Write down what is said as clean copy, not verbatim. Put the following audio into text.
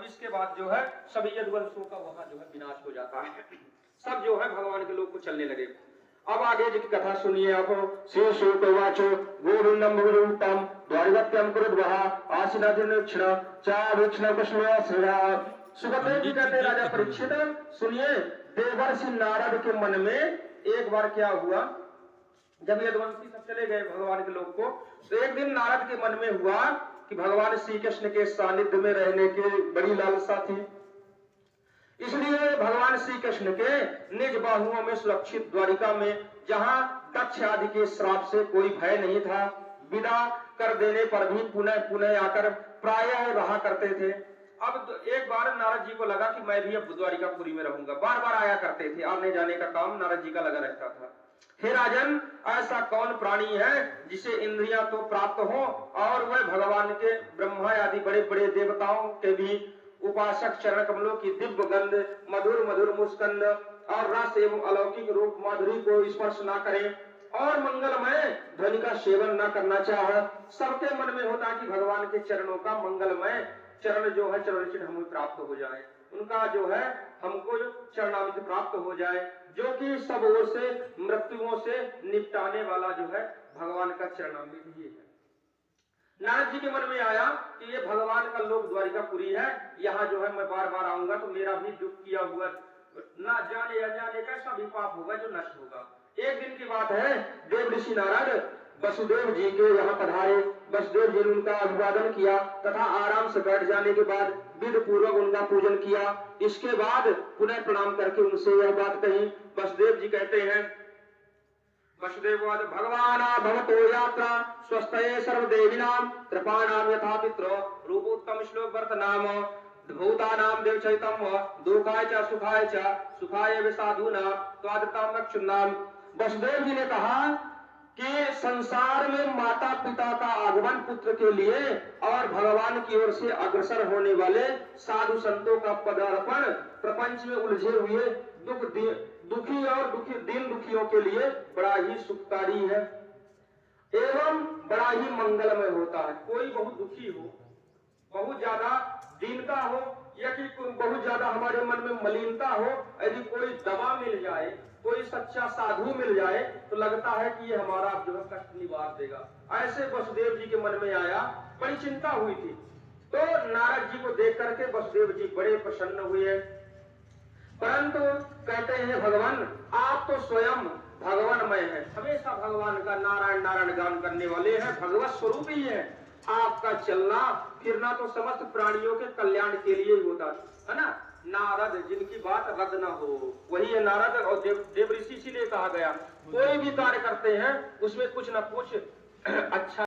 अब इसके बाद जो है सभी यदुवंशों का वहां जो है विनाश हो जाता है। सब जो है भगवान के लोग को चलने लगे। अब आगे की कथा सुनिए आप। श्री शुकवाचो गोविंदम भगवतम द्वारिवत्यम कुरुद्वः आसीनादिनक्षण चावीक्षण कुशलया श्रेया। सुखदेव जी कहते राजा परीक्षित सुनिए, देवर्षि नारद के मन में एक बार क्या हुआ, जब यदुवंशी सब चले गए भगवान के लोग को, तो एक दिन नारद के मन में हुआ कि भगवान श्री कृष्ण के सानिध्य में रहने की बड़ी लालसा थी। इसलिए भगवान श्री कृष्ण के निज बाहुओं में सुरक्षित द्वारिका में, जहां दक्ष आदि के श्राप से कोई भय नहीं था, विदा कर देने पर भी पुनः पुनः आकर प्रायः रहा करते थे। अब एक बार नारद जी को लगा कि मैं भी अब द्वारिकापुरी में रहूंगा। बार बार आया करते थे, आने जाने का काम नारद जी का लगा रहता था। हे राजन, ऐसा कौन प्राणी है जिसे इंद्रियां तो प्राप्त हो और वह भगवान के ब्रह्मा आदि बड़े बड़े देवताओं के भी उपासक चरण कमलों की दिव्य गंध, मधुर मधुर मुस्कंद और रस एवं अलौकिक रूप माधुरी को स्पर्श ना करे और मंगलमय ध्वनि का सेवन न करना चाहे। सबके मन में होता कि भगवान के चरणों का मंगलमय चरण जो है चरण चिन्ह हमें प्राप्त हो जाए, उनका जो है हमको चरणामृत प्राप्त हो जाए, जो कि सब ओर से मृत्युओं से निपटाने वाला जो है भगवान का चरणामृत ही है। नारद जी के मन में आया कि ये भगवान का लोक द्वारिकापुरी है, यहाँ जो है मैं बार बार आऊंगा तो मेरा भी दुख किया हुआ ना जाने अनजाने कैसा भी पाप होगा जो नष्ट होगा। एक दिन की बात है, देव ऋषि नारद वसुदेव जी के यहाँ पधारे। वसुदेव जी ने उनका अभिवादन किया तथा आराम से बैठ जाने के बाद विधि पूर्वक उनका पूजन किया। इसके बाद पुनः प्रणाम करके उनसे यह बात कही। वसुदेव जी कहते हैं, वसुदेववाद भगवान भवतो यात्रा स्वस्थये सर्वदेविनां कृपाणां यथा पित्रो रूपोत्तम श्लोक वर्त नाम भूतानां देवचैतम दुःखाय च सुखाय च सुखाय विसाधूनां त्वादृतां रक्षुणां। वसुदेव जी ने कहा कि संसार में माता पिता का आगमन पुत्र के लिए और भगवान की ओर से अग्रसर होने वाले साधु संतों का पदार्पण प्रपंच में उलझे हुए दुखी और दीन दुखियों के लिए बड़ा ही सुखकारी है एवं बड़ा ही मंगलमय होता है। कोई बहुत दुखी हो, बहुत ज्यादा दीनता हो या कि बहुत ज्यादा हमारे मन में मलिनता हो, यदि कोई दवा मिल जाए, कोई सच्चा साधु मिल जाए तो लगता है कि ये हमारा जो है कष्ट निवार देगा। ऐसे वसुदेव जी के मन में आया, बड़ी चिंता हुई थी। तो नारद जी को देख करके वसुदेव जी बड़े प्रसन्न हुए। परंतु कहते हैं भगवान आप तो स्वयं भगवानमय है, हमेशा भगवान का नारायण नारायण गान करने वाले हैं, भगवत स्वरूप ही है। आपका चलना फिरना तो समस्त प्राणियों के कल्याण के लिए ही होता है ना। नारद जिनकी बात रद्द ना हो वही है नारद। और देव ऋषि इसीलिए कहा गया कोई भी कार्य करते हैं उसमें कुछ ना कुछ अच्छा